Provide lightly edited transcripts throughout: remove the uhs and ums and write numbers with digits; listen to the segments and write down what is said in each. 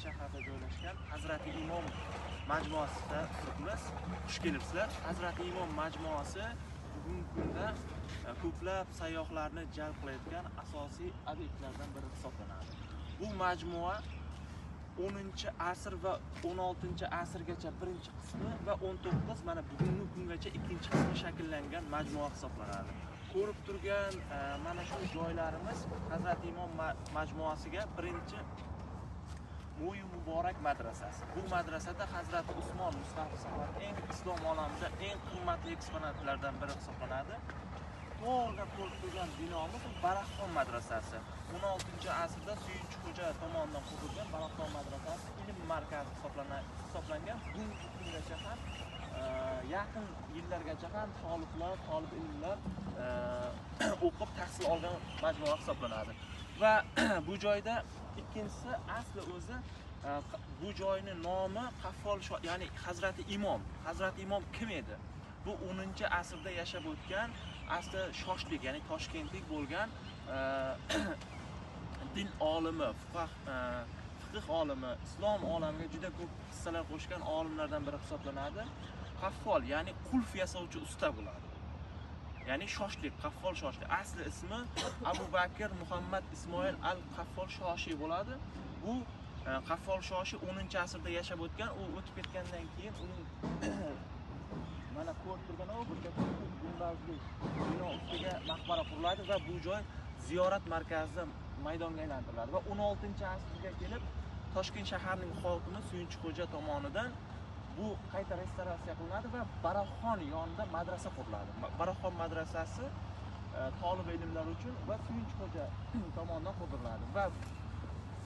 shahrida joylashgan Hazrati Imom majmuasida turibmiz. Xush kelibsizlar. Hazrati Imom majmuasi bugungi kunda ko'plab sayyohlarni jalb qilayotgan asosiy obyektlardan biri hisoblanadi. Bu majmua 10-asr va 16-asrgacha birinchi qismi va 19 mana bugungi kungacha ikkinchi qismi shakllangan majmua hisoblanadi. Ko'rib turgan mana shu joylarimiz Hazrati Imom majmuasiga birinchi Mo'yi Muborak madrasasi. Bu madrasada Hazrati Usmon Mustafa eng islom olamida eng qimmatli eksponatlardan biri hisoblanadi. To'g'ri ko'rib turgan binomiz Baraxxon madrasasi. 16-asrda Suyunchi xo'ja tomonidan qurilgan Baraxxon madrasasi ilm markazi hisoblangan. Bugungi kungacha ham yaqin yillargacha ham toliblar, talib ilmlar o'qib tahsil olgan majmua hisoblanadi. Va bu joyda ikkinchisi asli o'zi bu joyning nomi Qaffol, ya'ni Hazrati Imom. Hazrati Imom kim edi? Bu 10-asrda yashab o'tgan, asli shoshlik, ya'ni toshkentlik bo'lgan din olimi, fiqh olimi, islom olamiga juda ko'p hissalar qo'shgan olimlardan biri hisoblanadi. Qaffol, ya'ni qulf yasovchi usta bo'ladi. Ya'ni shoshlik, Qaffol shoshlik. Asli ismi Abu Bakr Muhammad Ismoil al-Qaffol shoshi bo'ladi. Bu Qaffol shoshi 10-asrda yashab o'tgan, u o'tib ketgandan keyin uning mana ko'rib turgan bu katta gumbazli bino ustiga maqbara quriladi va bu joy ziyorat markazi maydonga aylantiriladi va 16-asrga kelib Toshkent shaharining hokimi Suyunchi xo'ja tomonidan bu qayta restavratsiya qilinadi va Baraxxon yonida madrasa quriladi. Baraxxon madrasasi talib ilmlar uchun va Suyunchi xo'ja tomonidan quriladi va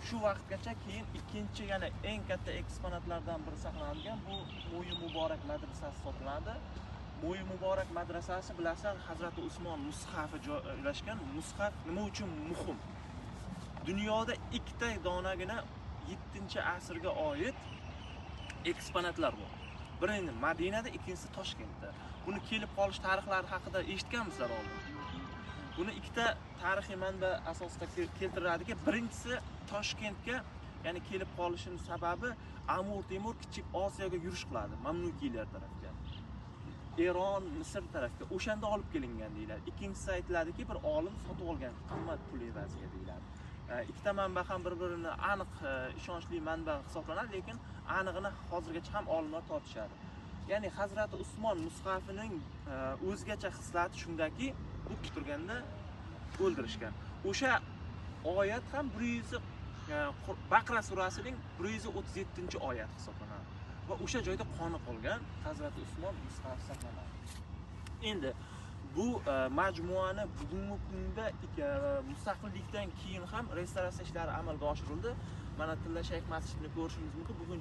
shu vaqtgacha keyin ikkinchi yana eng katta eksponatlardan biri saqlangan bu Mo'yi Muborak madrasasi hisoblanadi. Mo'yi Muborak madrasasi bilasan Hazrati Usmon mushafi joylashgan. Mushaf nima uchun muhim? Dunyoda ikkita donagina 7-asrga oid eksponatlar bor. Birinchi Madinada, ikkinchisi Toshkentda. Buni kelib qolish tarixlari haqida eshitganmisizlar oldin? Buni ikkita tarixiy manba asosida keltiradiki, birinchisi Toshkentga, ya'ni kelib qolishining sababi Amur Temur Kichik Osiyoga yurish qiladi, Mamlukiylar tarafga. Eron, Misr tarafga o'shanda olib kelingan deyiladi. Ikkinchisi aytiladiki, bir olim sotib olgan qimmat pul evaziga deyiladi. Ikkita manba ham bir-birini aniq ishonchli manba hisoblanadi, lekin aniqini hozirgacha ham olimlar topishadi. Ya'ni Hazrati Usmon mushafining o'zgacha xislati shundaki, bu turganda o'ldirishgan. O'sha oyat ham 100 Baqara surasining 137-oyat hisoblanadi. Va o'sha joyda qoni qolgan Hazrati Usmon mushafi saqlanadi. Endi bu majmuani bugungi kunda mustaqillikdan keyin ham restavratsiya ishlari amalga oshirildi. Mana Tilla Shayx masjidini ko'rishingiz mumkin. Bugun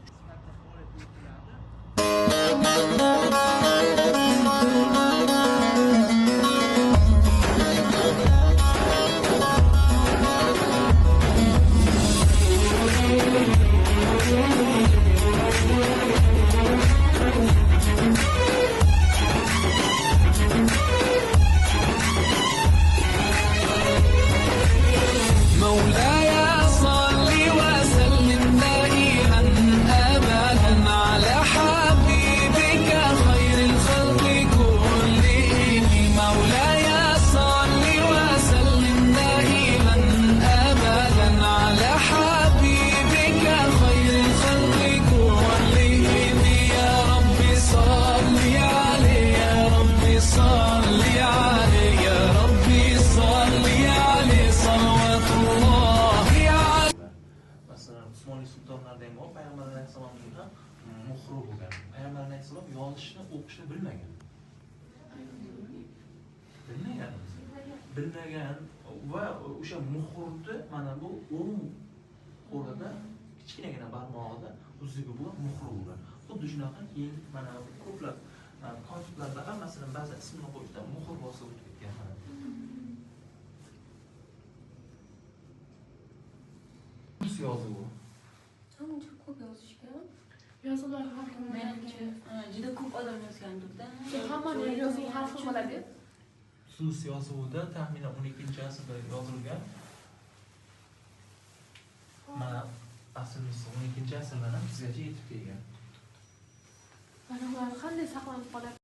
Payg'ambar alayhisolamning ham muhri bo'lgan. Payg'ambar alayhisolam yozishni, o'qishni bilmagan. Bilmagan va o'sha muhrni mana bu o'ng qo'lida kichkinagina barmog'ida uziga bo'lgan muhri bo'lgan. Xuddi shunaqa keyin mana ko'plab kotiblarda ham masalan ba'zi ismini qo'yishda muhr bosib o'tib ketgan mana. Yozuvi. Ancha ko'p yozishgan. Yozuvlar har xil. Menimcha juda ko'p odam yozgandir-da. Hammaning yozuvi har xil bo'ladi. Sus yozuvida taxminan 12-asrda yozilgan. Mana aslimiz 12 asrdan ham bizgacha yetib kelgan. Mana ular qanday saqlanib qoladi?